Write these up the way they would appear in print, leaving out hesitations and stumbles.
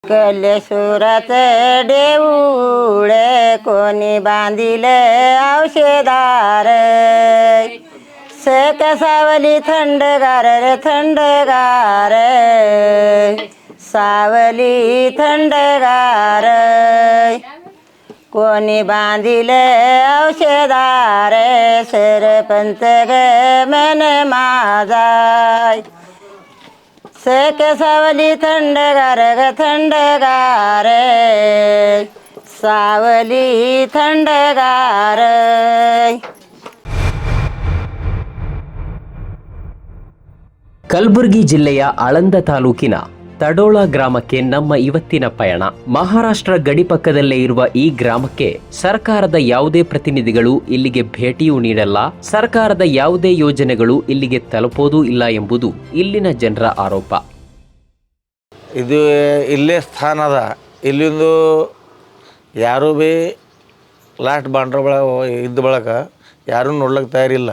कलेश्वरात देऊळे कोणी बांधिले औषधार सक सावली थंडगार रे थंडगार सावली थंडगार कोणी बांधिले औषधार सरपंच ग मन माझाय सक सावली थंडगार ग थंडगार सावली थंडगार. ಕಲಬುರಗಿ ಜಿಲ್ಲೆಯ ಆಳಂದ ತಾಲೂಕಿನ ತಡೋಳ ಗ್ರಾಮಕ್ಕೆ ನಮ್ಮ ಇವತ್ತಿನ ಪಯಣ. ಮಹಾರಾಷ್ಟ್ರ ಗಡಿ ಪಕ್ಕದಲ್ಲೇ ಇರುವ ಈ ಗ್ರಾಮಕ್ಕೆ ಸರ್ಕಾರದ ಯಾವುದೇ ಪ್ರತಿನಿಧಿಗಳು ಇಲ್ಲಿಗೆ ಭೇಟಿಯೂ ನೀಡಲ್ಲ, ಸರ್ಕಾರದ ಯಾವುದೇ ಯೋಜನೆಗಳು ಇಲ್ಲಿಗೆ ತಲುಪೋದೂ ಇಲ್ಲ ಎಂಬುದು ಇಲ್ಲಿನ ಜನರ ಆರೋಪ. ಇದು ಇಲ್ಲೇ ಸ್ಥಾನ ಅದ, ಇಲ್ಲಿಂದು ಯಾರೂ ಭೀ ಲಾಸ್ಟ್ ಬಾಂಡ್ರ ಇದ್ದ ಬಳಕ ಯಾರೂ ನೋಡ್ಲಿಕ್ಕೆ ತಯಾರಿಲ್ಲ.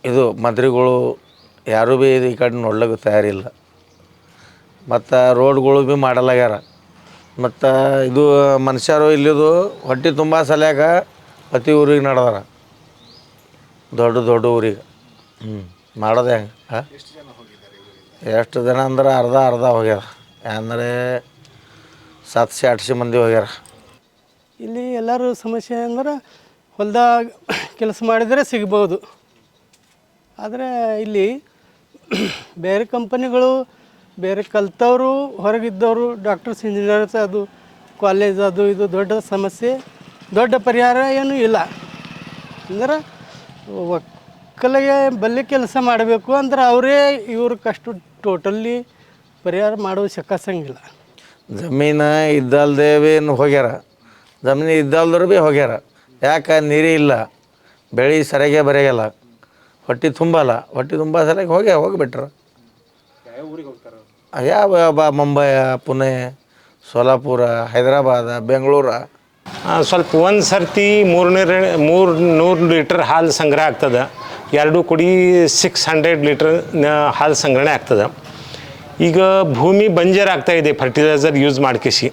ಇದು ಮಂತ್ರಿಗಳು ಯಾರೂ ಭೀ ಇದು ಈ ಕಡೆ ನೋಡ್ಲಿಕ್ಕೆ ತಯಾರಿಲ್ಲ. ಮತ್ತು ರೋಡ್ಗಳು ಭೀ ಮಾಡಲಾಗ್ಯಾರ. ಮತ್ತು ಇದು ಮನುಷ್ಯರು ಇಲ್ಲಿದು ಹೊಟ್ಟೆ ತುಂಬ ಸಲ್ಯಾಕ ಪ್ರತಿ ಊರಿಗೆ ನಡೆದಾರ, ದೊಡ್ಡ ದೊಡ್ಡ ಊರಿಗೆ. ಮಾಡೋದು ಹೆಂಗೆ? ಎಷ್ಟು ಜನ ಅಂದ್ರೆ ಅರ್ಧ ಹೋಗ್ಯಾರ, ಅಂದರೆ 700-800 ಮಂದಿ ಹೋಗ್ಯಾರ. ಇಲ್ಲಿ ಎಲ್ಲರೂ ಸಮಸ್ಯೆ ಅಂದ್ರೆ ಹೊಲ್ದಾಗ ಕೆಲಸ ಮಾಡಿದರೆ ಸಿಗ್ಬೋದು. ಆದರೆ ಇಲ್ಲಿ ಬೇರೆ ಕಂಪನಿಗಳು, ಬೇರೆ ಕಲ್ತವರು, ಹೊರಗಿದ್ದವರು, ಡಾಕ್ಟರ್ಸ್, ಇಂಜಿನಿಯರ್ಸ್, ಅದು ಕಾಲೇಜ್ ಅದು ಇದು ದೊಡ್ಡ ಸಮಸ್ಯೆ, ದೊಡ್ಡ ಪರಿಹಾರ ಏನೂ ಇಲ್ಲ. ಅಂದ್ರೆ ಒಕ್ಕಲಿಗೆ ಬಲ್ಲಿ ಕೆಲಸ ಮಾಡಬೇಕು ಅಂದ್ರೆ ಅವರೇ ಇವ್ರಕ್ಕಷ್ಟು ಟೋಟಲ್ಲಿ ಪರಿಹಾರ ಮಾಡೋದು ಶಕ್ಕಾಸಂಗಿಲ್ಲ. ಜಮೀನು ಇದ್ದಲ್ದೇ ಭೀ ಹೋಗ್ಯಾರ, ಜಮೀನು ಇದ್ದಲ್ದ್ರು ಭೀ ಹೋಗ್ಯಾರ. ಯಾಕೆ? ನೀರೇ ಇಲ್ಲ, ಬೆಳೆ ಸರಿಯಾಗೆ ಬರೆಯಲ್ಲ, ಹೊಟ್ಟೆ ತುಂಬಲ್ಲ. ಹೊಟ್ಟೆ ತುಂಬ ಸರಿಯಾಗಿ ಹೋಗಿಬಿಟ್ರು. ಯಾವ ಮುಂಬೈ, ಪುಣೆ, ಸೋಲಾಪುರ, ಹೈದರಾಬಾದ, ಬೆಂಗಳೂರು. ಸ್ವಲ್ಪ ಒಂದು ಸರ್ತಿ 300 ಲೀಟರ್ ಹಾಲು ಸಂಗ್ರಹ ಆಗ್ತದೆ. 2 ಕುಡಿ 600 ಲೀಟರ್ ಹಾಲು ಸಂಗ್ರಹಣೆ ಆಗ್ತದೆ. ಈಗ ಭೂಮಿ ಬಂಜರ್ ಆಗ್ತಾಯಿದೆ ಫರ್ಟಿಲೈಸರ್ ಯೂಸ್ ಮಾಡ್ಕೇಸಿ.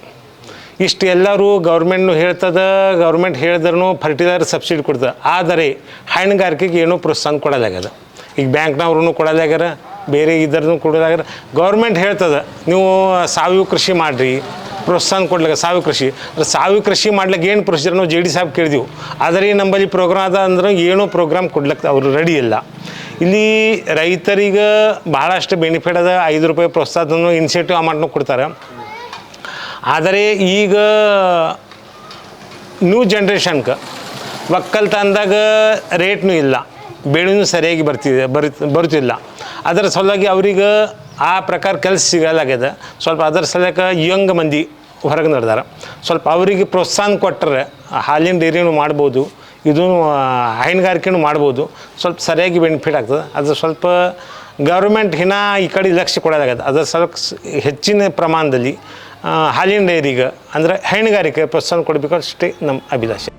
ಇಷ್ಟು ಎಲ್ಲರೂ ಗೌರ್ಮೆಂಟ್ನು ಹೇಳ್ತದೆ, ಗೌರ್ಮೆಂಟ್ ಹೇಳಿದ್ರೂ ಫರ್ಟಿಲೈಸರ್ ಸಬ್ಸಿಡಿ ಕೊಡ್ತದೆ. ಆದರೆ ಹೈನುಗಾರಿಕೆಗೆ ಏನೂ ಪ್ರೋತ್ಸಾಹ ಕೊಡಲಾಗ್ಯದ. ಈಗ ಬ್ಯಾಂಕ್ನವ್ರೂ ಕೊಡಲಾಗ್ಯಾರ, ಬೇರೆ ಇದರನ್ನು ಕೊಡಲಾಗ್ಯಾರ. ಗೌರ್ಮೆಂಟ್ ಹೇಳ್ತದೆ ನೀವು ಸಾವಯವ ಕೃಷಿ ಮಾಡಿರಿ, ಪ್ರೋತ್ಸಾಹ ಕೊಡ್ಲಿಕ್ಕೆ ಸಾವಯವ ಕೃಷಿ ಮಾಡ್ಲಿಕ್ಕೆ ಏನು ಪ್ರೊಸೀಜರ್ ನಾವು JD ಸಾಹೇಬ್ ಕೇಳಿದೆವು. ಆದರೆ ನಮ್ಮಲ್ಲಿ ಪ್ರೋಗ್ರಾಮ್ ಅದ ಅಂದ್ರೆ ಏನೂ ಪ್ರೋಗ್ರಾಮ್ ಕೊಡ್ಲಿಕ್ಕೆ ಅವರು ರೆಡಿ ಇಲ್ಲ. ಇಲ್ಲಿ ರೈತರಿಗೆ ಭಾಳಷ್ಟು ಬೆನಿಫಿಟ್ ಅದ. 5 ರೂಪಾಯಿ ಪ್ರೋತ್ಸಾಹನೂ ಇನ್ಸೆಂಟಿವ್ ಅಮೌಂಟ್ನೂ ಕೊಡ್ತಾರೆ. ಆದರೆ ಈಗ ನ್ಯೂ ಜನ್ರೇಷನ್ಗೆ ಒಕ್ಕಲ್ತನದಾಗ ರೇಟ್ನೂ ಇಲ್ಲ, ಬೆಳೆನೂ ಸರಿಯಾಗಿ ಬರುತ್ತಿಲ್ಲ. ಅದರ ಸಲುವಾಗಿ ಅವ್ರಿಗೆ ಆ ಪ್ರಕಾರ ಕೆಲಸ ಸಿಗಲಾಗ್ಯದ. ಸ್ವಲ್ಪ ಅದರ ಸಲುವಾಗಿ ಯಂಗ್ ಮಂದಿ ಹೊರಗೆ ನಡೆದಾರ. ಸ್ವಲ್ಪ ಅವರಿಗೆ ಪ್ರೋತ್ಸಾಹ ಕೊಟ್ಟರೆ ಹಾಲಿನ ಡೈರಿನೂ ಮಾಡ್ಬೋದು, ಇದೂ ಹೈನುಗಾರಿಕೆನೂ ಮಾಡ್ಬೋದು. ಸ್ವಲ್ಪ ಸರಿಯಾಗಿ ಬೆನಿಫಿಟ್ ಆಗ್ತದೆ. ಅದು ಸ್ವಲ್ಪ ಗೌರ್ಮೆಂಟ್ ಈ ಕಡೆ ಲಕ್ಷ್ಯ ಕೊಡಲಾಗ್ಯದ. ಅದರ ಸ್ವಲ್ಪ ಹೆಚ್ಚಿನ ಪ್ರಮಾಣದಲ್ಲಿ ಹಾಲಿನ ಡೈರಿಗೆ ಅಂದರೆ ಹೈನುಗಾರಿಕೆ ಪ್ರೋತ್ಸಾಹ ಕೊಡಬೇಕು ಅಷ್ಟೇ ನಮ್ಮ ಅಭಿಲಾಷೆ.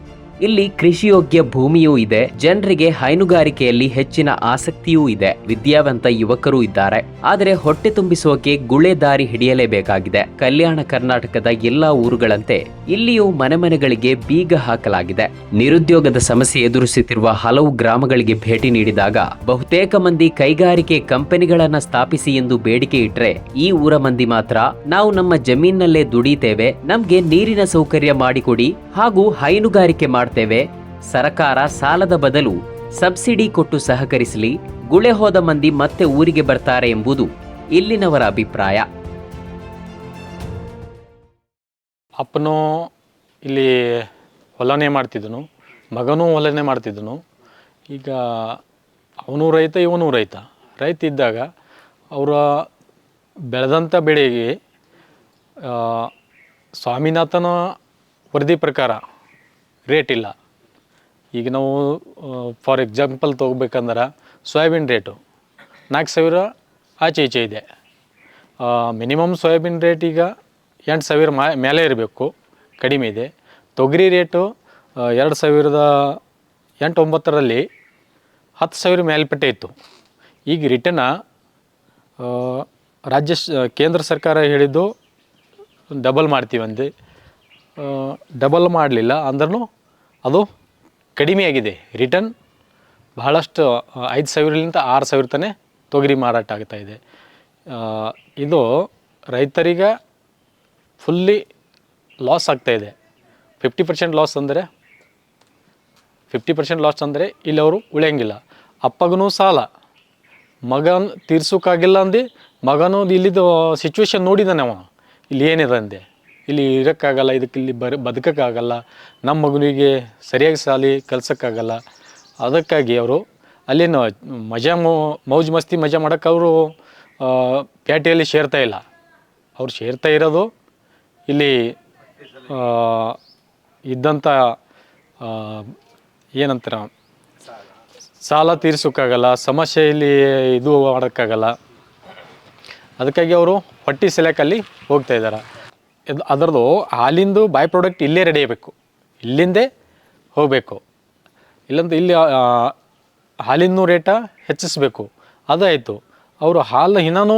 ಇಲ್ಲಿ ಕೃಷಿಯೋಗ್ಯ ಭೂಮಿಯೂ ಇದೆ, ಜನರಿಗೆ ಹೈನುಗಾರಿಕೆಯಲ್ಲಿ ಹೆಚ್ಚಿನ ಆಸಕ್ತಿಯೂ ಇದೆ, ವಿದ್ಯಾವಂತ ಯುವಕರೂ ಇದ್ದಾರೆ. ಆದರೆ ಹೊಟ್ಟೆ ತುಂಬಿಸೋಕೆ ಗುಳೆ ದಾರಿ ಹಿಡಿಯಲೇಬೇಕಾಗಿದೆ. ಕಲ್ಯಾಣ ಕರ್ನಾಟಕದ ಎಲ್ಲಾ ಊರುಗಳಂತೆ ಇಲ್ಲಿಯೂ ಮನೆಗಳಿಗೆ ಬೀಗ ಹಾಕಲಾಗಿದೆ. ನಿರುದ್ಯೋಗದ ಸಮಸ್ಯೆ ಎದುರಿಸುತ್ತಿರುವ ಹಲವು ಗ್ರಾಮಗಳಿಗೆ ಭೇಟಿ ನೀಡಿದಾಗ ಬಹುತೇಕ ಮಂದಿ ಕೈಗಾರಿಕೆ ಕಂಪನಿಗಳನ್ನ ಸ್ಥಾಪಿಸಿ ಎಂದು ಬೇಡಿಕೆ ಇಟ್ರೆ, ಈ ಊರ ಮಂದಿ ಮಾತ್ರ ನಾವು ನಮ್ಮ ಜಮೀನಲ್ಲೇ ದುಡಿತೇವೆ, ನಮ್ಗೆ ನೀರಿನ ಸೌಕರ್ಯ ಮಾಡಿಕೊಡಿ ಹಾಗೂ ಹೈನುಗಾರಿಕೆ ಮಾಡ್ತೇವೆ, ಸರಕಾರ ಸಾಲದ ಬದಲು ಸಬ್ಸಿಡಿ ಕೊಟ್ಟು ಸಹಕರಿಸಲಿ, ಗುಳೆ ಹೋದ ಮಂದಿ ಮತ್ತೆ ಊರಿಗೆ ಬರ್ತಾರೆ ಎಂಬುದು ಇಲ್ಲಿನವರ ಅಭಿಪ್ರಾಯ. ಅಪ್ಪನೂ ಇಲ್ಲಿ ಹೊಲನೇ ಮಾಡ್ತಿದ್ದನು, ಮಗನೂ ಹೊಲನೇ ಮಾಡ್ತಿದ್ದನು. ಈಗ ಅವನು ರೈತ, ಇವನು ರೈತ ಇದ್ದಾಗ ಅವರ ಬೆಳೆದಂಥ ಬೆಳೆಗೆ ಸ್ವಾಮಿನಾಥನ ವರದಿ ಪ್ರಕಾರ ರೇಟ್ ಇಲ್ಲ. ಈಗ ನಾವು ಫಾರ್ ಎಕ್ಸಾಂಪಲ್ ತೊಗೋಬೇಕಂದ್ರೆ ಸೋಯಾಬೀನ್ ರೇಟು 4,000 ಆಚೆ ಈಚೆ ಇದೆ. ಮಿನಿಮಮ್ ಸೋಯಾಬೀನ್ ರೇಟ್ ಈಗ 8,000 ಮೇಲೆ ಇರಬೇಕು, ಕಡಿಮೆ ಇದೆ. ತೊಗರಿ ರೇಟು 2008-09ರಲ್ಲಿ 10,000 ಮೇಲ್ಪಟ್ಟೆ ಇತ್ತು. ಈಗ ರಿಟರ್ನ ಕೇಂದ್ರ ಸರ್ಕಾರ ಹೇಳಿದ್ದು ಡಬಲ್ ಮಾಡ್ತೀವಂತೆ, ಡಬಲ್ ಮಾಡಲಿಲ್ಲ ಅಂದ್ರೂ ಅದು ಕಡಿಮೆಯಾಗಿದೆ. ರಿಟರ್ನ್ ಬಹಳಷ್ಟು 5,000ಲಿಂದ 6,000 ತನಕ ತೊಗರಿ ಮಾರಾಟ ಆಗ್ತಾಯಿದೆ. ಇದು ರೈತರಿಗೆ ಫುಲ್ಲಿ ಲಾಸ್ ಆಗ್ತಾಯಿದೆ. 50% ಲಾಸ್ ಅಂದರೆ 50% ಲಾಸ್ ಅಂದರೆ ಇಲ್ಲಿ ಅವರು ಉಳಿಯಂಗಿಲ್ಲ. ಅಪ್ಪಗೂ ಸಾಲ, ಮಗನ ತೀರ್ಸೋಕ್ಕಾಗಿಲ್ಲ ಅಂದು ಮಗನೂ ಇಲ್ಲಿದ್ದು ಸಿಚುವೇಶನ್ ನೋಡಿದ್ದಾನೆ ಅವ, ಇಲ್ಲಿ ಏನಿದೆ ಅಂದೆ, ಇಲ್ಲಿ ಇರೋಕ್ಕಾಗಲ್ಲ, ಇದಕ್ಕೆ ಇಲ್ಲಿ ಬದುಕೋಕ್ಕಾಗಲ್ಲ, ನಮ್ಮ ಮಗನಿಗೆ ಸರಿಯಾಗಿ ಸಾಲಿ ಕಲ್ಸೋಕ್ಕಾಗಲ್ಲ. ಅದಕ್ಕಾಗಿ ಅವರು ಅಲ್ಲಿನ ಮೌಜ್ ಮಸ್ತಿ ಮಜಾ ಮಾಡೋಕ್ಕೆ ಅವರು ಪ್ಯಾಟೆಯಲ್ಲಿ ಸೇರ್ತಾ ಇಲ್ಲ. ಅವ್ರು ಸೇರ್ತಾ ಇರೋದು ಇಲ್ಲಿ ಇದ್ದಂಥ ಏನಂತಾರೆ ಸಾಲ ತೀರ್ಸೋಕ್ಕಾಗಲ್ಲ, ಸಮಸ್ಯೆಯಲ್ಲಿ ಇದು ಮಾಡೋಕ್ಕಾಗಲ್ಲ. ಅದಕ್ಕಾಗಿ ಅವರು ಹೊಟ್ಟೆ ಸೆಲೆಕಲ್ಲಿ ಹೋಗ್ತಾ ಇದ್ದಾರೆ. ಅದರದ್ದು ಹಾಲಿಂದು ಬೈ ಪ್ರಾಡಕ್ಟ್ ಇಲ್ಲೇ ರೆಡಿ ಆಗಬೇಕು, ಇಲ್ಲಿಂದೇ ಹೋಗಬೇಕು. ಇಲ್ಲಂತ ಇಲ್ಲಿ ಹಾಲಿನ ರೇಟ ಹೆಚ್ಚಿಸಬೇಕು. ಅದಾಯಿತು. ಅವರು ಹಾಲು ಇನ್ನೂ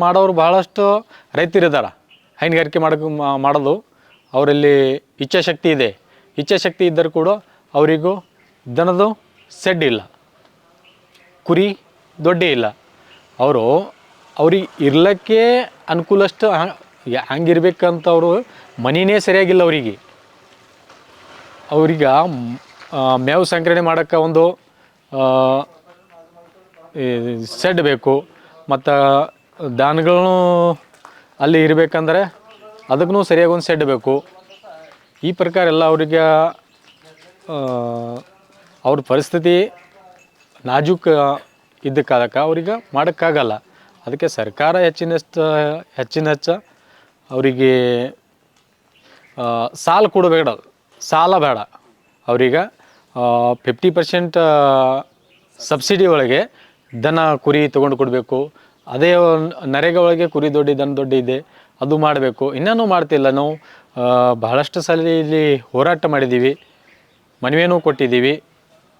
ಮಾಡೋರು ಭಾಳಷ್ಟು ರೈತರಿದ್ದಾರೆ. ಹೈನುಗಾರಿಕೆ ಮಾಡೋದು ಅವರಲ್ಲಿ ಇಚ್ಛಾಶಕ್ತಿ ಇದೆ. ಇಚ್ಛಾಶಕ್ತಿ ಇದ್ದರೂ ಕೂಡ ಅವರಿಗೂ ದನದ ಸೆಡ್ ಇಲ್ಲ, ಕುರಿ ದೊಡ್ಡ ಇಲ್ಲ. ಅವ್ರಿಗೆ ಇರ್ಲಿಕ್ಕೆ ಅನುಕೂಲಷ್ಟು ಹಂಗಿರ್ಬೇಕಂತ ಅವರು ಮನಿನೇ ಸರಿಯಾಗಿಲ್ಲ. ಅವ್ರಿಗೆ ಮೇವು ಸಂಗ್ರಹಣೆ ಮಾಡೋಕ್ಕೆ ಒಂದು ಸೆಡ್ ಬೇಕು, ಮತ್ತು ದನಗಳು ಅಲ್ಲಿ ಇರಬೇಕಂದ್ರೆ ಅದಕ್ಕೂ ಸರಿಯಾಗಿ ಒಂದು ಸೆಡ್ ಬೇಕು. ಈ ಪ್ರಕಾರ ಎಲ್ಲ ಅವರಿಗೆ ಅವ್ರ ಪರಿಸ್ಥಿತಿ ನಾಜೂಕು ಇದ್ದ ಕಾಲಕ್ಕೆ ಅವ್ರಿಗೆ ಮಾಡೋಕ್ಕಾಗಲ್ಲ. ಅದಕ್ಕೆ ಸರ್ಕಾರ ಹೆಚ್ಚಿನ ಅವರಿಗೆ ಸಾಲ ಕೊಡಬೇಡ, ಸಾಲ ಬೇಡ. ಅವ್ರಿಗೆ 50% ಸಬ್ಸಿಡಿ ಒಳಗೆ ದನ ಕುರಿ ತೊಗೊಂಡು ಕೊಡಬೇಕು. ಅದೇ ನರೇಗಾ ಒಳಗೆ ಕುರಿ ದೊಡ್ಡ ದನ ದೊಡ್ಡ ಇದೆ, ಅದು ಮಾಡಬೇಕು. ಇನ್ನೂ ಮಾಡ್ತಿಲ್ಲ. ನಾವು ಬಹಳಷ್ಟು ಸಲ ಇಲ್ಲಿ ಹೋರಾಟ ಮಾಡಿದ್ದೀವಿ, ಮನವಿಯನ್ನು ಕೊಟ್ಟಿದ್ದೀವಿ,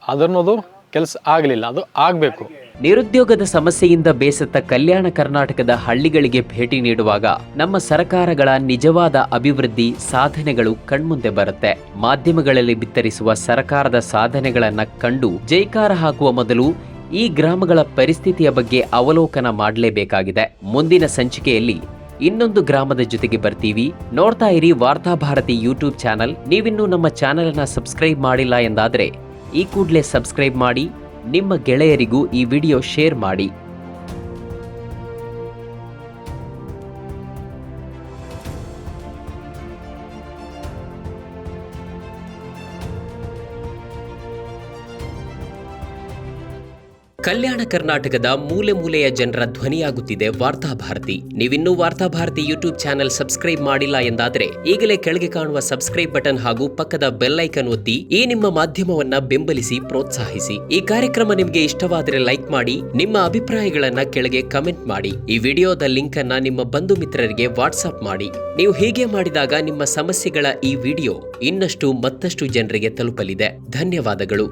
ಅದನ್ನೋದು ಕೆಲಸ ಆಗಲಿಲ್ಲ. ಅದು ಆಗಬೇಕು. ನಿರುದ್ಯೋಗದ ಸಮಸ್ಯೆಯಿಂದ ಬೇಸತ್ತ ಕಲ್ಯಾಣ ಕರ್ನಾಟಕದ ಹಳ್ಳಿಗಳಿಗೆ ಭೇಟಿ ನೀಡುವಾಗ ನಮ್ಮ ಸರ್ಕಾರಗಳ ನಿಜವಾದ ಅಭಿವೃದ್ಧಿ ಸಾಧನೆಗಳು ಕಣ್ಮುಂದೆ ಬರುತ್ತೆ. ಮಾಧ್ಯಮಗಳಲ್ಲಿ ಬಿತ್ತರಿಸುವ ಸರ್ಕಾರದ ಸಾಧನೆಗಳನ್ನ ಕಂಡು ಜೈಕಾರ ಹಾಕುವ ಮೊದಲು ಈ ಗ್ರಾಮಗಳ ಪರಿಸ್ಥಿತಿಯ ಬಗ್ಗೆ ಅವಲೋಕನ ಮಾಡಲೇಬೇಕಾಗಿದೆ. ಮುಂದಿನ ಸಂಚಿಕೆಯಲ್ಲಿ ಇನ್ನೊಂದು ಗ್ರಾಮದ ಜೊತೆಗೆ ಬರ್ತೀವಿ. ನೋಡ್ತಾ ಇರಿ ವಾರ್ತಾಭಾರತಿ ಯೂಟ್ಯೂಬ್ ಚಾನಲ್. ನೀವಿನ್ನೂ ನಮ್ಮ ಚಾನೆಲ್ ಅನ್ನ ಸಬ್ಸ್ಕ್ರೈಬ್ ಮಾಡಿಲ್ಲ ಎಂದಾದ್ರೆ ಈ ಕೂಡಲೇ ಸಬ್ಸ್ಕ್ರೈಬ್ ಮಾಡಿ, ನಿಮ್ಮ ಗೆಳೆಯರಿಗೂ ಈ ವಿಡಿಯೋ ಶೇರ್ ಮಾಡಿ. ಕಲ್ಯಾಣ ಕರ್ನಾಟಕದ ಮೂಲೆ ಮೂಲೆಯ ಜನರ ಧ್ವನಿಯಾಗುತ್ತಿದೆ ವಾರ್ತಾಭಾರತಿ. ನೀವಿನ್ನೂ ವಾರ್ತಾಭಾರತಿ ಯೂಟ್ಯೂಬ್ ಚಾನೆಲ್ ಸಬ್ಸ್ಕ್ರೈಬ್ ಮಾಡಿಲ್ಲ ಎಂದಾದ್ರೆ ಈಗಲೇ ಕೆಳಗೆ ಕಾಣುವ ಸಬ್ಸ್ಕ್ರೈಬ್ ಬಟನ್ ಹಾಗೂ ಪಕ್ಕದ ಬೆಲ್ ಐಕನ್ ಒತ್ತಿ ಈ ನಿಮ್ಮ ಮಾಧ್ಯಮವನ್ನ ಬೆಂಬಲಿಸಿ ಪ್ರೋತ್ಸಾಹಿಸಿ. ಈ ಕಾರ್ಯಕ್ರಮ ನಿಮಗೆ ಇಷ್ಟವಾದರೆ ಲೈಕ್ ಮಾಡಿ, ನಿಮ್ಮ ಅಭಿಪ್ರಾಯಗಳನ್ನ ಕೆಳಗೆ ಕಮೆಂಟ್ ಮಾಡಿ. ಈ ವಿಡಿಯೋದ ಲಿಂಕ್ ಅನ್ನ ನಿಮ್ಮ ಬಂಧು ಮಿತ್ರರಿಗೆ ವಾಟ್ಸ್ಆಪ್ ಮಾಡಿ. ನೀವು ಹೀಗೆ ಮಾಡಿದಾಗ ನಿಮ್ಮ ಸಮಸ್ಯೆಗಳ ಈ ವಿಡಿಯೋ ಮತ್ತಷ್ಟು ಜನರಿಗೆ ತಲುಪಲಿದೆ. ಧನ್ಯವಾದಗಳು.